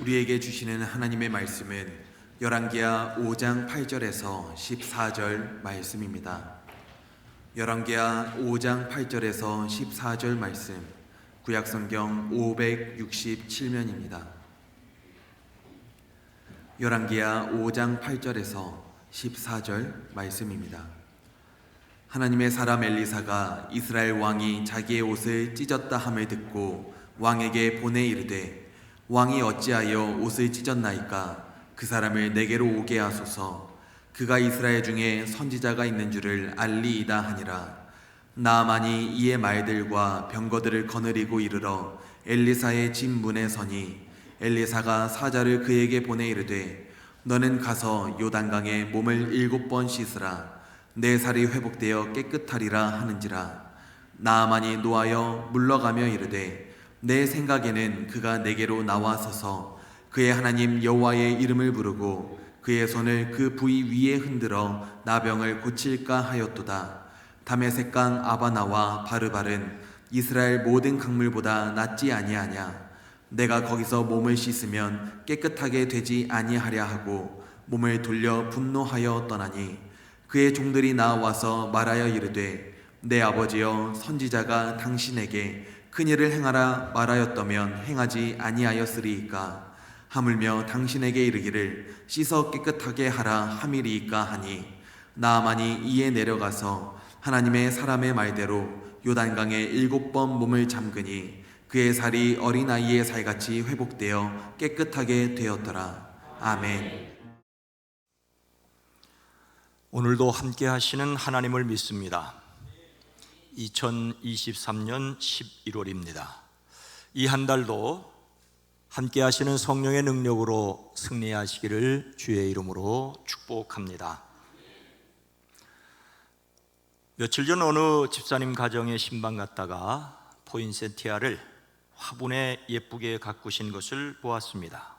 우리에게 주시는 하나님의 말씀은 열왕기하 5장 8절에서 14절 말씀입니다. 열왕기하 5장 8절에서 14절 말씀, 구약성경 567면입니다. 열왕기하 5장 8절에서 14절 말씀입니다. 하나님의 사람 엘리사가 이스라엘 왕이 자기의 옷을 찢었다 함을 듣고 왕에게 보내 이르되, 왕이 어찌하여 옷을 찢었나이까? 그 사람을 내게로 오게 하소서. 그가 이스라엘 중에 선지자가 있는 줄을 알리이다 하니라. 나아만이 이의 말들과 병거들을 거느리고 이르러 엘리사의 집 문에 서니, 엘리사가 사자를 그에게 보내 이르되, 너는 가서 요단강에 몸을 7번 씻으라. 내 살이 회복되어 깨끗하리라 하는지라. 나아만이 노하여 물러가며 이르되, 내 생각에는 그가 내게로 나와서서 그의 하나님 여호와의 이름을 부르고 그의 손을 그 부위 위에 흔들어 나병을 고칠까 하였도다. 다메섹강 아바나와 바르발은 이스라엘 모든 강물보다 낫지 아니하냐? 내가 거기서 몸을 씻으면 깨끗하게 되지 아니하랴 하고 몸을 돌려 분노하여 떠나니, 그의 종들이 나와서 말하여 이르되, 내 아버지여 선지자가 당신에게 큰일을 행하라 말하였다면 행하지 아니하였으리이까? 하물며 당신에게 이르기를 씻어 깨끗하게 하라 함이리이까 하니, 나아만이 이에 내려가서 하나님의 사람의 말대로 요단강에 7번 몸을 잠그니 그의 살이 어린아이의 살같이 회복되어 깨끗하게 되었더라. 아멘. 오늘도 함께 하시는 하나님을 믿습니다. 2023년 11월입니다. 이 한 달도 함께 하시는 성령의 능력으로 승리하시기를 주의 이름으로 축복합니다. 며칠 전 어느 집사님 가정에 신방 갔다가 포인세티아를 화분에 예쁘게 가꾸신 것을 보았습니다.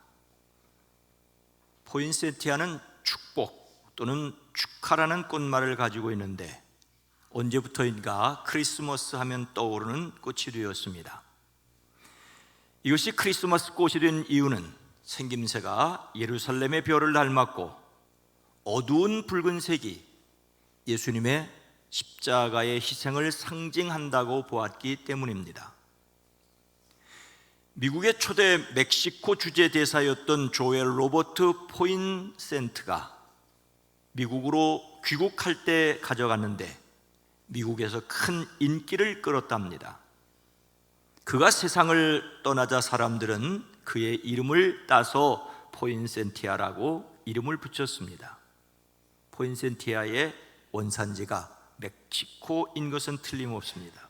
포인세티아는 축복 또는 축하라는 꽃말을 가지고 있는데, 언제부터인가 크리스마스 하면 떠오르는 꽃이 되었습니다. 이것이 크리스마스 꽃이 된 이유는 생김새가 예루살렘의 별을 닮았고 어두운 붉은색이 예수님의 십자가의 희생을 상징한다고 보았기 때문입니다. 미국의 초대 멕시코 주재 대사였던 조엘 로버트 포인센트가 미국으로 귀국할 때 가져갔는데 미국에서 큰 인기를 끌었답니다. 그가 세상을 떠나자 사람들은 그의 이름을 따서 포인센티아라고 이름을 붙였습니다. 포인센티아의 원산지가 멕시코인 것은 틀림없습니다.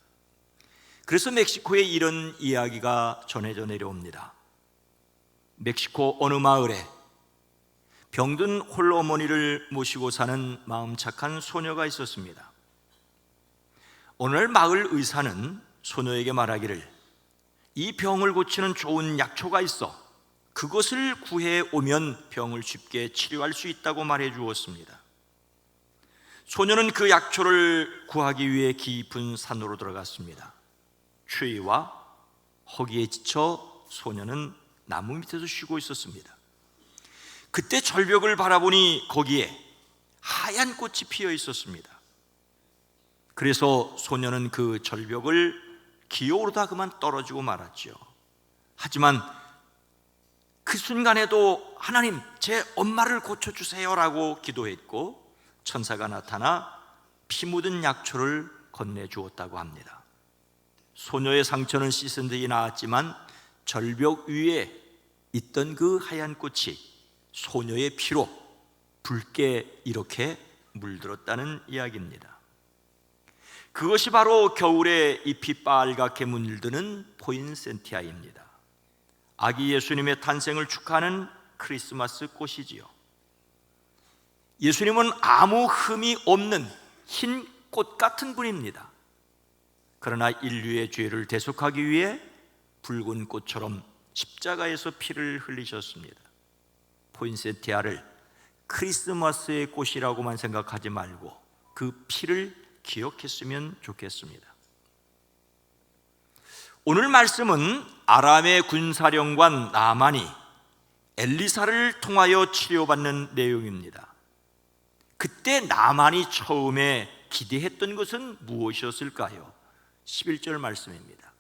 그래서 멕시코에 이런 이야기가 전해져 내려옵니다. 멕시코 어느 마을에 병든 홀어머니를 모시고 사는 마음 착한 소녀가 있었습니다. 어느 날 마을 의사는 소녀에게 말하기를, 이 병을 고치는 좋은 약초가 있어 그것을 구해 오면 병을 쉽게 치료할 수 있다고 말해 주었습니다. 소녀는 그 약초를 구하기 위해 깊은 산으로 들어갔습니다. 추위와 허기에 지쳐 소녀는 나무 밑에서 쉬고 있었습니다. 그때 절벽을 바라보니 거기에 하얀 꽃이 피어 있었습니다. 그래서 소녀는 그 절벽을 기어오르다 그만 떨어지고 말았죠. 하지만 그 순간에도 하나님, 제 엄마를 고쳐주세요라고 기도했고 천사가 나타나 피 묻은 약초를 건네주었다고 합니다. 소녀의 상처는 씻은 듯이 나았지만 절벽 위에 있던 그 하얀 꽃이 소녀의 피로 붉게 이렇게 물들었다는 이야기입니다. 그것이 바로 겨울에 잎이 빨갛게 물드는 포인센티아입니다. 아기 예수님의 탄생을 축하하는 크리스마스 꽃이지요. 예수님은 아무 흠이 없는 흰 꽃 같은 분입니다. 그러나 인류의 죄를 대속하기 위해 붉은 꽃처럼 십자가에서 피를 흘리셨습니다. 포인세티아를 크리스마스의 꽃이라고만 생각하지 말고 그 피를 기억했으면 좋겠습니다. 오늘 말씀은 아람의 군사령관 나만이 엘리사를 통하여 치료받는 내용입니다. 그때 나만이 처음에 기대했던 것은 무엇이었을까요? 11절 말씀입니다.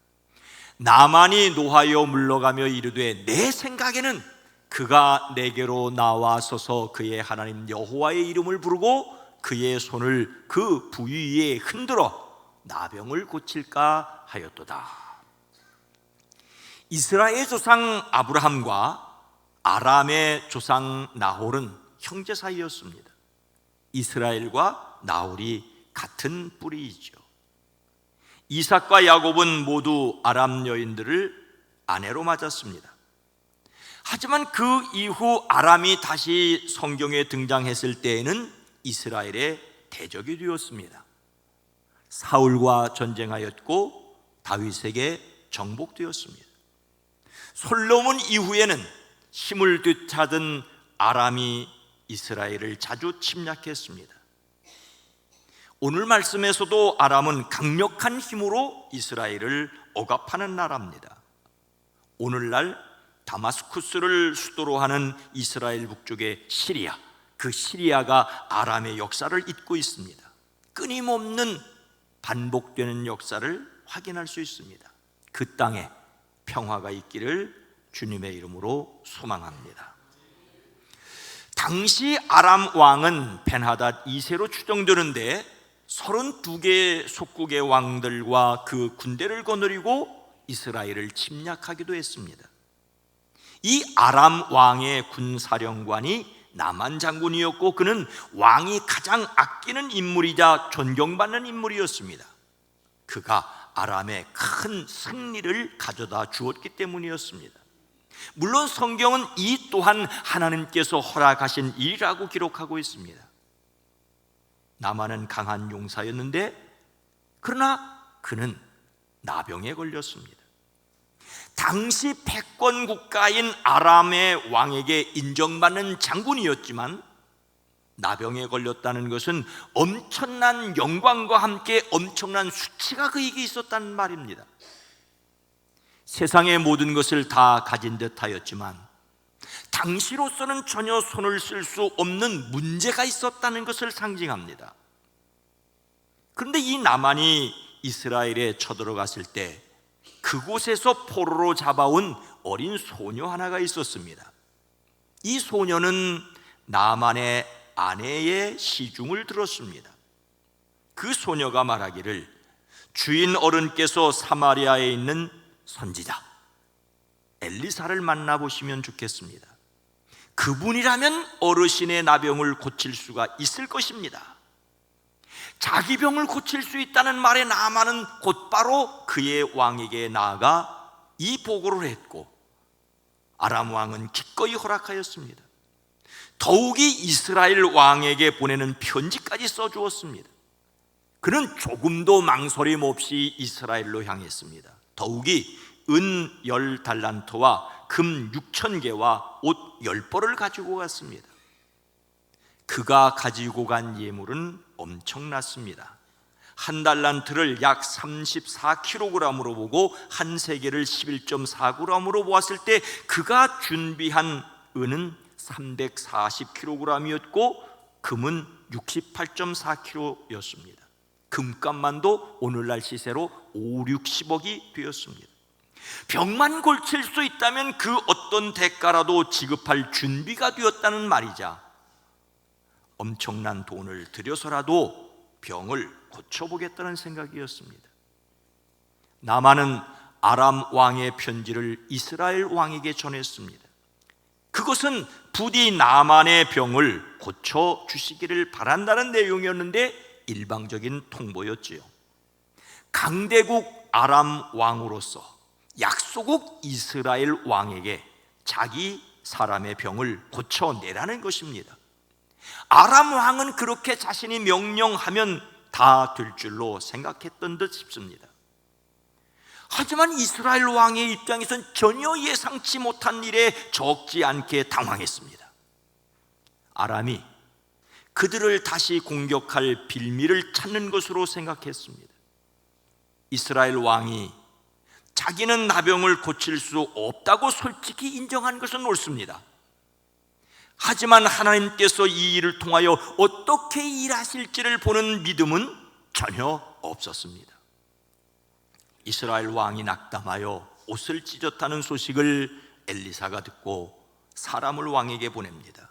나만이 노하여 물러가며 이르되 내 생각에는 그가 내게로 나와서서 그의 하나님 여호와의 이름을 부르고 그의 손을 그 부위에 흔들어 나병을 고칠까 하였도다. 이스라엘 조상 아브라함과 아람의 조상 나홀은 형제 사이였습니다. 이스라엘과 나홀이 같은 뿌리이죠. 이삭과 야곱은 모두 아람 여인들을 아내로 맞았습니다. 하지만 그 이후 아람이 다시 성경에 등장했을 때에는 이스라엘의 대적이 되었습니다. 사울과 전쟁하였고 다윗에게 정복되었습니다. 솔로몬 이후에는 힘을 되찾은 아람이 이스라엘을 자주 침략했습니다. 오늘 말씀에서도 아람은 강력한 힘으로 이스라엘을 억압하는 나라입니다. 오늘날 다마스쿠스를 수도로 하는 이스라엘 북쪽의 시리아, 그 시리아가 아람의 역사를 잇고 있습니다. 끊임없는 반복되는 역사를 확인할 수 있습니다. 그 땅에 평화가 있기를 주님의 이름으로 소망합니다. 당시 아람 왕은 벤하닷 2세로 추정되는데 32개의 속국의 왕들과 그 군대를 거느리고 이스라엘을 침략하기도 했습니다. 이 아람 왕의 군사령관이 나만 장군이었고 그는 왕이 가장 아끼는 인물이자 존경받는 인물이었습니다. 그가 아람에 큰 승리를 가져다 주었기 때문이었습니다. 물론 성경은 이 또한 하나님께서 허락하신 일이라고 기록하고 있습니다. 나만은 강한 용사였는데 그러나 그는 나병에 걸렸습니다. 당시 패권 국가인 아람의 왕에게 인정받는 장군이었지만 나병에 걸렸다는 것은 엄청난 영광과 함께 엄청난 수치가 그에게 있었다는 말입니다. 세상의 모든 것을 다 가진 듯하였지만 당시로서는 전혀 손을 쓸 수 없는 문제가 있었다는 것을 상징합니다. 그런데 이 나만이 이스라엘에 쳐들어갔을 때 그곳에서 포로로 잡아온 어린 소녀 하나가 있었습니다. 이 소녀는 나만의 아내의 시중을 들었습니다. 그 소녀가 말하기를 주인 어른께서 사마리아에 있는 선지자 엘리사를 만나보시면 좋겠습니다. 그분이라면 어르신의 나병을 고칠 수가 있을 것입니다. 자기 병을 고칠 수 있다는 말에 나만은 곧바로 그의 왕에게 나아가 이 보고를 했고 아람 왕은 기꺼이 허락하였습니다. 더욱이 이스라엘 왕에게 보내는 편지까지 써주었습니다. 그는 조금도 망설임 없이 이스라엘로 향했습니다. 더욱이 은 10달란트와 금 6,000개와 옷 10벌을 가지고 갔습니다. 그가 가지고 간 예물은 엄청났습니다. 한 달란트를 약 34kg으로 보고 한 세겔을 11.4g으로 보았을 때 그가 준비한 은은 340kg이었고 금은 68.4kg였습니다. 금값만도 오늘날 시세로 5, 60억이 되었습니다. 병만 고칠 수 있다면 그 어떤 대가라도 지급할 준비가 되었다는 말이자 엄청난 돈을 들여서라도 병을 고쳐보겠다는 생각이었습니다. 나만은 아람 왕의 편지를 이스라엘 왕에게 전했습니다. 그것은 부디 나만의 병을 고쳐주시기를 바란다는 내용이었는데 일방적인 통보였지요. 강대국 아람 왕으로서 약소국 이스라엘 왕에게 자기 사람의 병을 고쳐내라는 것입니다. 아람 왕은 그렇게 자신이 명령하면 다 될 줄로 생각했던 듯 싶습니다. 하지만 이스라엘 왕의 입장에선 전혀 예상치 못한 일에 적지 않게 당황했습니다. 아람이 그들을 다시 공격할 빌미를 찾는 것으로 생각했습니다. 이스라엘 왕이 자기는 나병을 고칠 수 없다고 솔직히 인정한 것은 옳습니다. 하지만 하나님께서 이 일을 통하여 어떻게 일하실지를 보는 믿음은 전혀 없었습니다. 이스라엘 왕이 낙담하여 옷을 찢었다는 소식을 엘리사가 듣고 사람을 왕에게 보냅니다.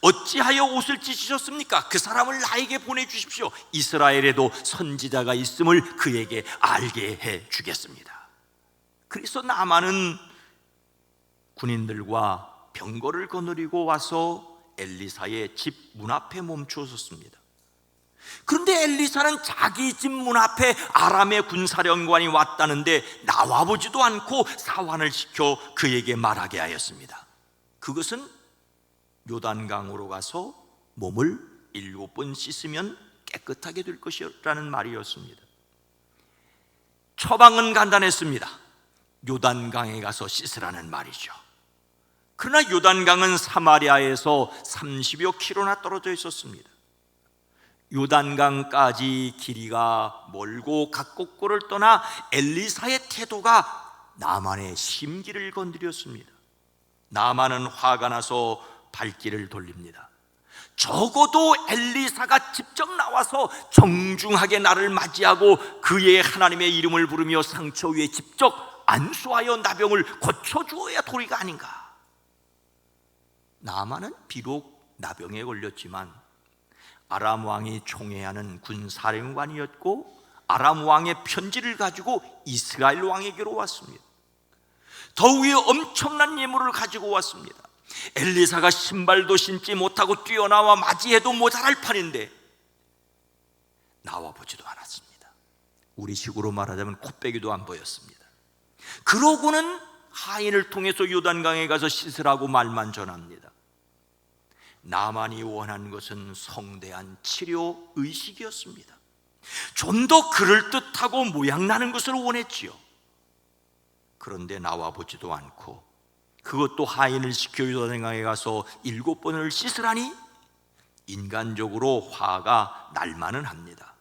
어찌하여 옷을 찢으셨습니까? 그 사람을 나에게 보내주십시오. 이스라엘에도 선지자가 있음을 그에게 알게 해 주겠습니다. 그래서 나만은 군인들과 병거를 거느리고 와서 엘리사의 집 문 앞에 멈추었습니다. 그런데 엘리사는 자기 집 문 앞에 아람의 군사령관이 왔다는데 나와보지도 않고 사환을 시켜 그에게 말하게 하였습니다. 그것은 요단강으로 가서 몸을 7번 씻으면 깨끗하게 될 것이라는 말이었습니다. 처방은 간단했습니다. 요단강에 가서 씻으라는 말이죠. 그러나 요단강은 사마리아에서 30여 킬로나 떨어져 있었습니다. 요단강까지 길이가 멀고 각곡고를 떠나 엘리사의 태도가 나만의 심기를 건드렸습니다. 나만은 화가 나서 발길을 돌립니다. 적어도 엘리사가 직접 나와서 정중하게 나를 맞이하고 그의 하나님의 이름을 부르며 상처 위에 직접 안수하여 나병을 고쳐주어야 도리가 아닌가. 나만은 비록 나병에 걸렸지만 아람 왕이 총애하는 군사령관이었고 아람 왕의 편지를 가지고 이스라엘 왕에게로 왔습니다. 더위에 엄청난 예물을 가지고 왔습니다. 엘리사가 신발도 신지 못하고 뛰어나와 맞이해도 모자랄 판인데 나와보지도 않았습니다. 우리식으로 말하자면 콧배기도 안 보였습니다. 그러고는 하인을 통해서 요단강에 가서 씻으라고 말만 전합니다. 나만이 원한 것은 성대한 치료 의식이었습니다. 좀 더 그럴듯하고 모양나는 것을 원했지요. 그런데 나와보지도 않고 그것도 하인을 시켜 요단강에 가서 7번을 씻으라니 인간적으로 화가 날만은 합니다.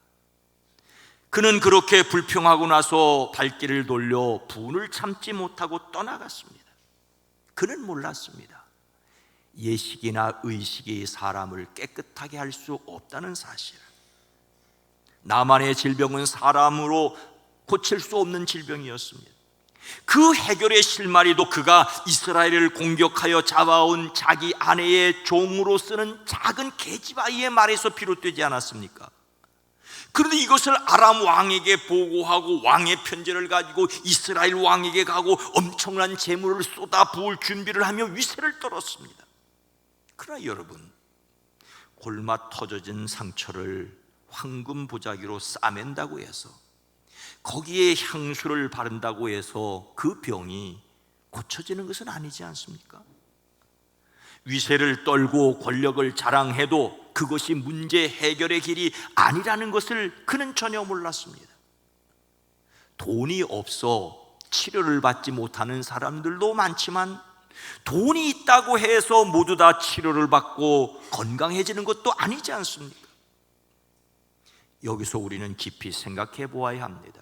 그는 그렇게 불평하고 나서 발길을 돌려 분을 참지 못하고 떠나갔습니다. 그는 몰랐습니다. 예식이나 의식이 사람을 깨끗하게 할 수 없다는 사실. 나만의 질병은 사람으로 고칠 수 없는 질병이었습니다. 그 해결의 실마리도 그가 이스라엘을 공격하여 잡아온 자기 아내의 종으로 쓰는 작은 계집아이의 말에서 비롯되지 않았습니까? 그런데 이것을 아람 왕에게 보고하고 왕의 편지를 가지고 이스라엘 왕에게 가고 엄청난 재물을 쏟아 부을 준비를 하며 위세를 떨었습니다. 그러나 여러분, 골마 터져진 상처를 황금 보자기로 싸맨다고 해서 거기에 향수를 바른다고 해서 그 병이 고쳐지는 것은 아니지 않습니까? 위세를 떨고 권력을 자랑해도 그것이 문제 해결의 길이 아니라는 것을 그는 전혀 몰랐습니다. 돈이 없어 치료를 받지 못하는 사람들도 많지만 돈이 있다고 해서 모두 다 치료를 받고 건강해지는 것도 아니지 않습니까? 여기서 우리는 깊이 생각해 보아야 합니다.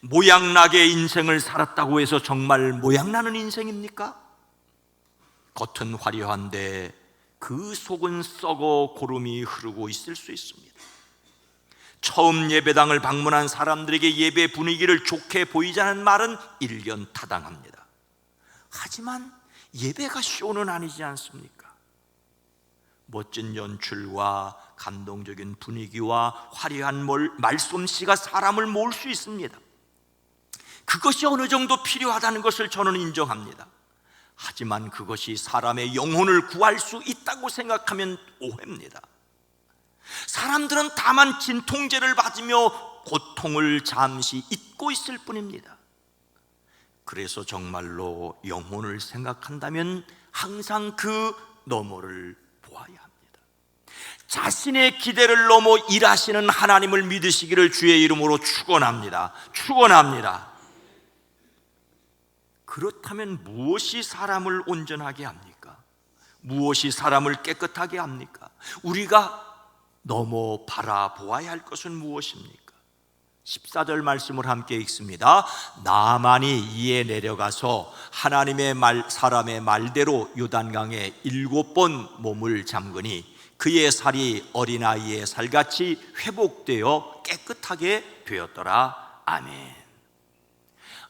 모양나게 인생을 살았다고 해서 정말 모양나는 인생입니까? 겉은 화려한데 그 속은 썩어 고름이 흐르고 있을 수 있습니다. 처음 예배당을 방문한 사람들에게 예배 분위기를 좋게 보이자는 말은 일견타당합니다. 하지만 예배가 쇼는 아니지 않습니까? 멋진 연출과 감동적인 분위기와 화려한 말솜씨가 사람을 모을 수 있습니다. 그것이 어느 정도 필요하다는 것을 저는 인정합니다. 하지만 그것이 사람의 영혼을 구할 수 있다고 생각하면 오해입니다. 사람들은 다만 진통제를 맞으며 고통을 잠시 잊고 있을 뿐입니다. 그래서 정말로 영혼을 생각한다면 항상 그 너머를 보아야 합니다. 자신의 기대를 넘어 일하시는 하나님을 믿으시기를 주의 이름으로 축원합니다. 축원합니다. 그렇다면 무엇이 사람을 온전하게 합니까? 무엇이 사람을 깨끗하게 합니까? 우리가 넘어 바라보아야 할 것은 무엇입니까? 14절 말씀을 함께 읽습니다. 나만이 이에 내려가서 하나님의 사람의 말대로 요단강에 7번 몸을 잠그니 그의 살이 어린아이의 살같이 회복되어 깨끗하게 되었더라. 아멘.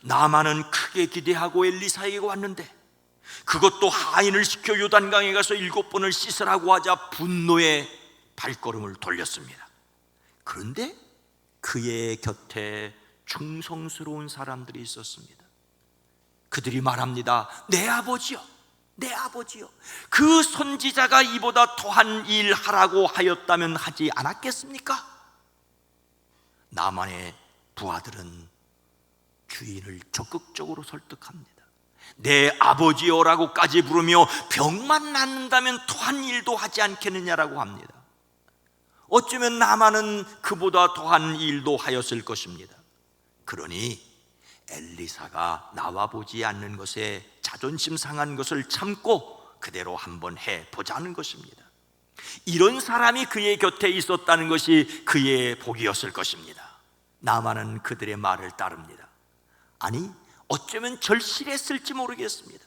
나만은 크게 기대하고 엘리사에게 왔는데 그것도 하인을 시켜 요단강에 가서 7번을 씻으라고 하자 분노의 발걸음을 돌렸습니다. 그런데 그의 곁에 충성스러운 사람들이 있었습니다. 그들이 말합니다. 내 아버지요, 내 아버지요, 그 선지자가 이보다 더한 일 하라고 하였다면 하지 않았겠습니까? 나만의 부하들은 주인을 적극적으로 설득합니다. 내 아버지여라고까지 부르며 병만 낫는다면 더한 일도 하지 않겠느냐라고 합니다. 어쩌면 나만은 그보다 더한 일도 하였을 것입니다. 그러니 엘리사가 나와보지 않는 것에 자존심 상한 것을 참고 그대로 한번 해보자는 것입니다. 이런 사람이 그의 곁에 있었다는 것이 그의 복이었을 것입니다. 나만은 그들의 말을 따릅니다. 아니, 어쩌면 절실했을지 모르겠습니다.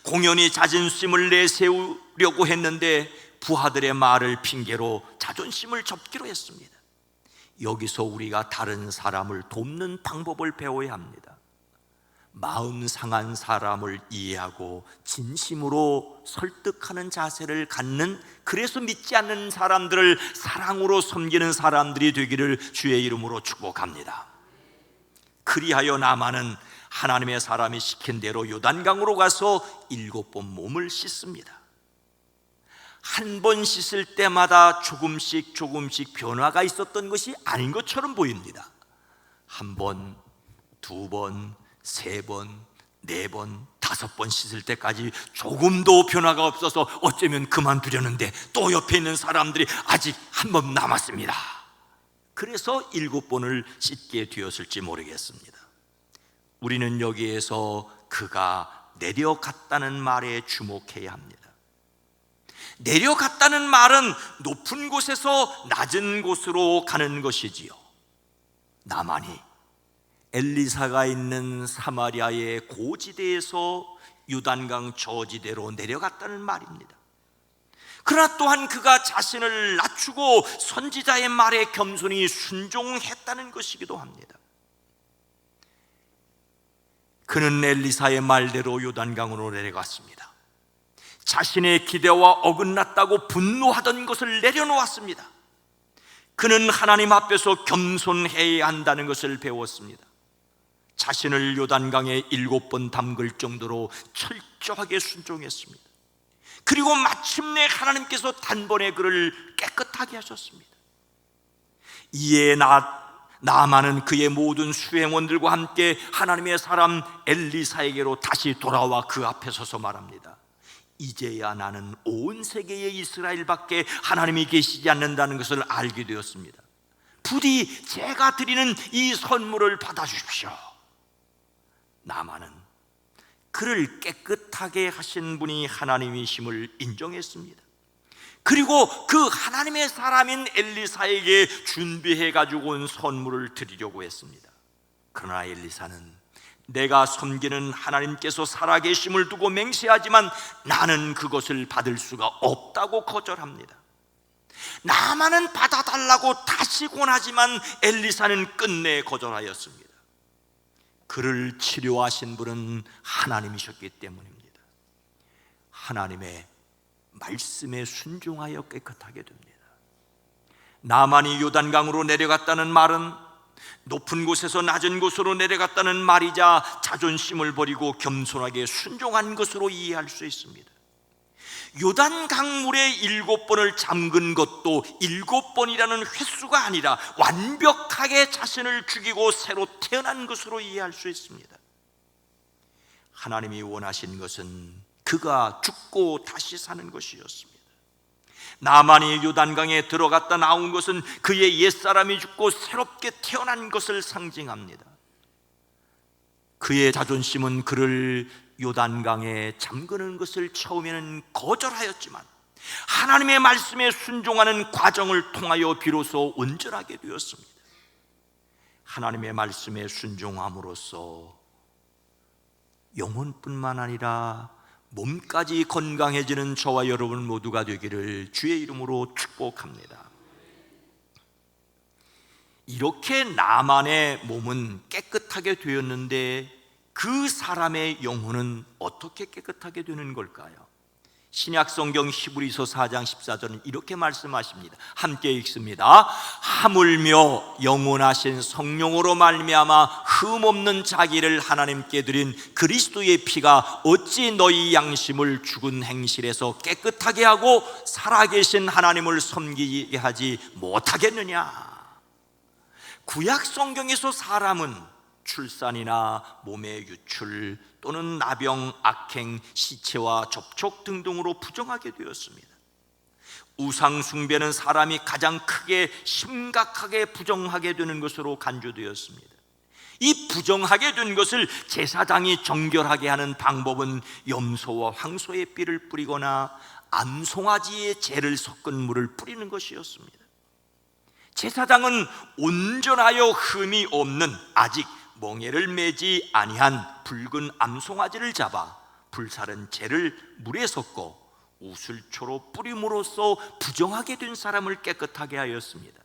공연히 자존심을 내세우려고 했는데 부하들의 말을 핑계로 자존심을 접기로 했습니다. 여기서 우리가 다른 사람을 돕는 방법을 배워야 합니다. 마음 상한 사람을 이해하고 진심으로 설득하는 자세를 갖는, 그래서 믿지 않는 사람들을 사랑으로 섬기는 사람들이 되기를 주의 이름으로 축복합니다. 그리하여 나만은 하나님의 사람이 시킨 대로 요단강으로 가서 7번 몸을 씻습니다. 한 번 씻을 때마다 조금씩 변화가 있었던 것이 아닌 것처럼 보입니다. 1번, 2번, 3번, 4번, 5번 씻을 때까지 조금도 변화가 없어서 어쩌면 그만두려는데 또 옆에 있는 사람들이 아직 1번 남았습니다. 그래서 7번을 씻게 되었을지 모르겠습니다. 우리는 여기에서 그가 내려갔다는 말에 주목해야 합니다. 내려갔다는 말은 높은 곳에서 낮은 곳으로 가는 것이지요. 나만이 엘리사가 있는 사마리아의 고지대에서 요단강 저지대로 내려갔다는 말입니다. 그러나 또한 그가 자신을 낮추고 선지자의 말에 겸손히 순종했다는 것이기도 합니다. 그는 엘리사의 말대로 요단강으로 내려갔습니다. 자신의 기대와 어긋났다고 분노하던 것을 내려놓았습니다. 그는 하나님 앞에서 겸손해야 한다는 것을 배웠습니다. 자신을 요단강에 7번 담글 정도로 철저하게 순종했습니다. 그리고 마침내 하나님께서 단번에 그를 깨끗하게 하셨습니다. 이에 나아만은 그의 모든 수행원들과 함께 하나님의 사람 엘리사에게로 다시 돌아와 그 앞에 서서 말합니다. 이제야 나는 온 세계의 이스라엘밖에 하나님이 계시지 않는다는 것을 알게 되었습니다. 부디 제가 드리는 이 선물을 받아주십시오. 나만은 그를 깨끗하게 하신 분이 하나님이심을 인정했습니다. 그리고 그 하나님의 사람인 엘리사에게 준비해 가지고 온 선물을 드리려고 했습니다. 그러나 엘리사는 내가 섬기는 하나님께서 살아계심을 두고 맹세하지만 나는 그것을 받을 수가 없다고 거절합니다. 나만은 받아달라고 다시 권하지만 엘리사는 끝내 거절하였습니다. 그를 치료하신 분은 하나님이셨기 때문입니다. 하나님의 말씀에 순종하여 깨끗하게 됩니다. 나만이 요단강으로 내려갔다는 말은 높은 곳에서 낮은 곳으로 내려갔다는 말이자 자존심을 버리고 겸손하게 순종한 것으로 이해할 수 있습니다. 요단강물에 7번을 잠근 것도 7번이라는 횟수가 아니라 완벽하게 자신을 죽이고 새로 태어난 것으로 이해할 수 있습니다. 하나님이 원하신 것은 그가 죽고 다시 사는 것이었습니다. 나만이 요단강에 들어갔다 나온 것은 그의 옛사람이 죽고 새롭게 태어난 것을 상징합니다. 그의 자존심은 그를 요단강에 잠그는 것을 처음에는 거절하였지만 하나님의 말씀에 순종하는 과정을 통하여 비로소 온전하게 되었습니다. 하나님의 말씀에 순종함으로써 영혼뿐만 아니라 몸까지 건강해지는 저와 여러분 모두가 되기를 주의 이름으로 축복합니다. 이렇게 나만의 몸은 깨끗하게 되었는데 그 사람의 영혼은 어떻게 깨끗하게 되는 걸까요? 신약 성경 히브리서 4장 14절은 이렇게 말씀하십니다. 함께 읽습니다. 하물며 영원하신 성령으로 말미암아 흠없는 자기를 하나님께 드린 그리스도의 피가 어찌 너희 양심을 죽은 행실에서 깨끗하게 하고 살아계신 하나님을 섬기게 하지 못하겠느냐. 구약 성경에서 사람은 출산이나 몸의 유출 또는 나병, 악행, 시체와 접촉 등등으로 부정하게 되었습니다. 우상 숭배는 사람이 가장 크게 심각하게 부정하게 되는 것으로 간주되었습니다. 이 부정하게 된 것을 제사장이 정결하게 하는 방법은 염소와 황소의 삐를 뿌리거나 암송아지의 재를 섞은 물을 뿌리는 것이었습니다. 제사장은 온전하여 흠이 없는 아직 멍에를 매지 아니한 붉은 암송아지를 잡아 불사른 재를 물에 섞어 우슬초로 뿌림으로써 부정하게 된 사람을 깨끗하게 하였습니다.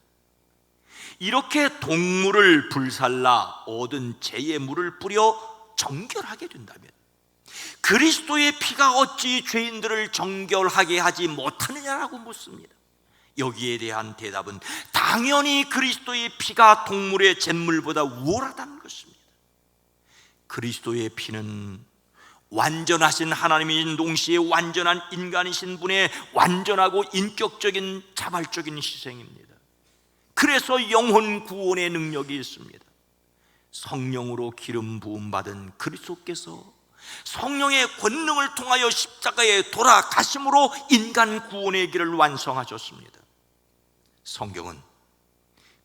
이렇게 동물을 불살라 얻은 재의 물을 뿌려 정결하게 된다면 그리스도의 피가 어찌 죄인들을 정결하게 하지 못하느냐라고 묻습니다. 여기에 대한 대답은 당연히 그리스도의 피가 동물의 잿물보다 우월하다는 것입니다. 그리스도의 피는 완전하신 하나님이신 동시에 완전한 인간이신 분의 완전하고 인격적인 자발적인 희생입니다. 그래서 영혼 구원의 능력이 있습니다. 성령으로 기름 부음 받은 그리스도께서 성령의 권능을 통하여 십자가에 돌아가심으로 인간 구원의 길을 완성하셨습니다. 성경은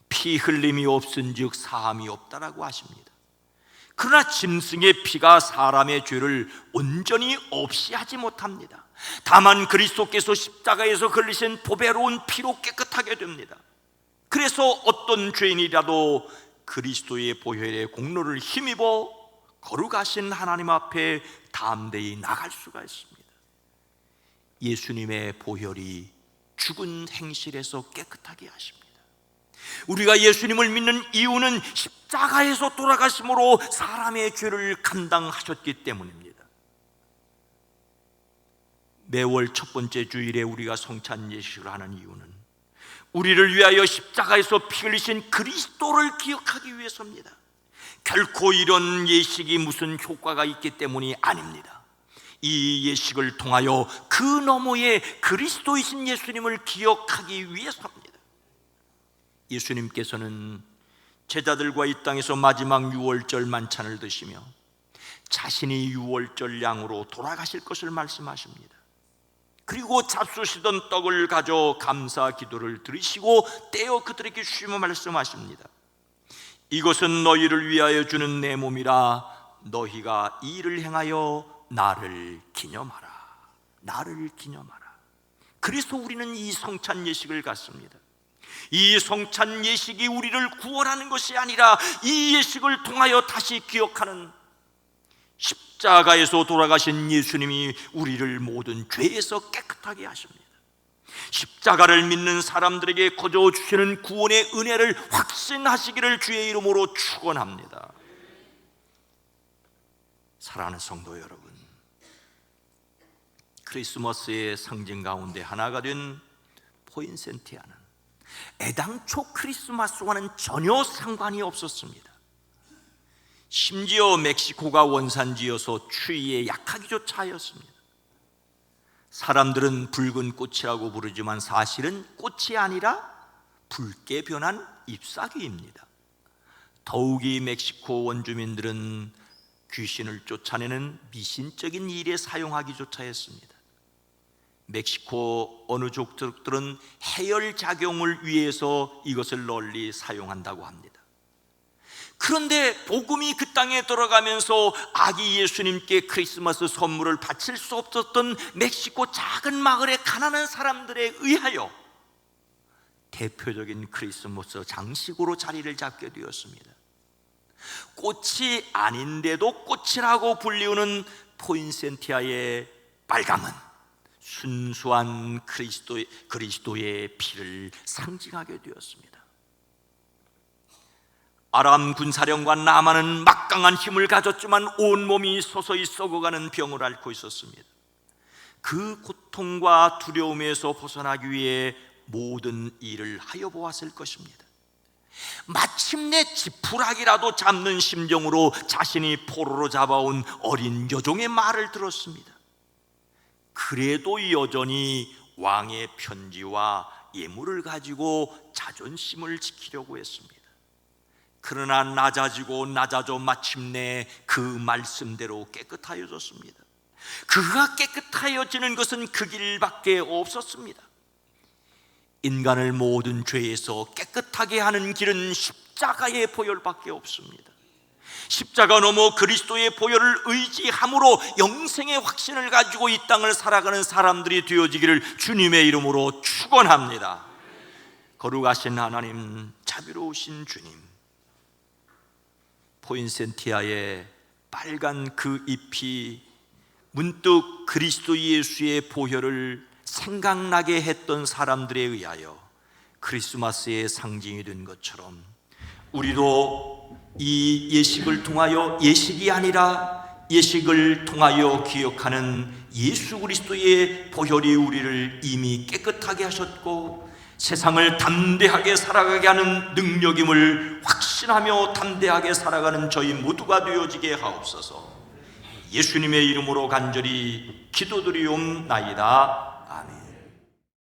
피 흘림이 없은즉 사함이 없다라고 하십니다. 그러나 짐승의 피가 사람의 죄를 온전히 없이 하지 못합니다. 다만 그리스도께서 십자가에서 흘리신 보배로운 피로 깨끗하게 됩니다. 그래서 어떤 죄인이라도 그리스도의 보혈의 공로를 힘입어 거룩하신 하나님 앞에 담대히 나갈 수가 있습니다. 예수님의 보혈이 죽은 행실에서 깨끗하게 하십니다. 우리가 예수님을 믿는 이유는 십자가에서 돌아가심으로 사람의 죄를 감당하셨기 때문입니다. 매월 첫 번째 주일에 우리가 성찬 예식을 하는 이유는 우리를 위하여 십자가에서 피 흘리신 그리스도를 기억하기 위해서입니다. 결코 이런 예식이 무슨 효과가 있기 때문이 아닙니다. 이 예식을 통하여 그 너머에 그리스도이신 예수님을 기억하기 위해서입니다. 예수님께서는 제자들과 이 땅에서 마지막 유월절 만찬을 드시며 자신이 유월절 양으로 돌아가실 것을 말씀하십니다. 그리고 잡수시던 떡을 가져 감사 기도를 드리시고 떼어 그들에게 주시며 말씀하십니다. 이것은 너희를 위하여 주는 내 몸이라 너희가 이 일을 행하여 나를 기념하라. 나를 기념하라. 그래서 우리는 이 성찬 예식을 갖습니다. 이 성찬 예식이 우리를 구원하는 것이 아니라 이 예식을 통하여 다시 기억하는 십자가에서 돌아가신 예수님이 우리를 모든 죄에서 깨끗하게 하십니다. 십자가를 믿는 사람들에게 거저 주시는 구원의 은혜를 확신하시기를 주의 이름으로 축원합니다. 사랑하는 성도 여러분, 크리스마스의 상징 가운데 하나가 된 포인센티아는 애당초 크리스마스와는 전혀 상관이 없었습니다. 심지어 멕시코가 원산지여서 추위에 약하기조차 하였습니다. 사람들은 붉은 꽃이라고 부르지만 사실은 꽃이 아니라 붉게 변한 잎사귀입니다. 더욱이 멕시코 원주민들은 귀신을 쫓아내는 미신적인 일에 사용하기조차 했습니다. 멕시코 어느 족들은 해열작용을 위해서 이것을 널리 사용한다고 합니다. 그런데 복음이 그 땅에 들어가면서 아기 예수님께 크리스마스 선물을 바칠 수 없었던 멕시코 작은 마을의 가난한 사람들에 의하여 대표적인 크리스마스 장식으로 자리를 잡게 되었습니다. 꽃이 아닌데도 꽃이라고 불리우는 포인센티아의 빨강은 순수한 그리스도의 피를 상징하게 되었습니다. 아람 군사령관 나만은 막강한 힘을 가졌지만 온몸이 서서히 썩어가는 병을 앓고 있었습니다. 그 고통과 두려움에서 벗어나기 위해 모든 일을 하여 보았을 것입니다. 마침내 지푸라기라도 잡는 심정으로 자신이 포로로 잡아온 어린 여종의 말을 들었습니다. 그래도 여전히 왕의 편지와 예물을 가지고 자존심을 지키려고 했습니다. 그러나 낮아져 마침내 그 말씀대로 깨끗하여졌습니다. 그가 깨끗하여지는 것은 그 길밖에 없었습니다. 인간을 모든 죄에서 깨끗하게 하는 길은 십자가의 보혈밖에 없습니다. 십자가 넘어 그리스도의 보혈을 의지함으로 영생의 확신을 가지고 이 땅을 살아가는 사람들이 되어지기를 주님의 이름으로 축원합니다. 거룩하신 하나님, 자비로우신 주님, 포인센티아의 빨간 그 잎이 문득 그리스도 예수의 보혈을 생각나게 했던 사람들에 의하여 크리스마스의 상징이 된 것처럼 우리도 이 예식을 통하여, 예식이 아니라 예식을 통하여 기억하는 예수 그리스도의 보혈이 우리를 이미 깨끗하게 하셨고 세상을 담대하게 살아가게 하는 능력임을 확신하며 담대하게 살아가는 저희 모두가 되어지게 하옵소서. 예수님의 이름으로 간절히 기도드리옵나이다. 아멘.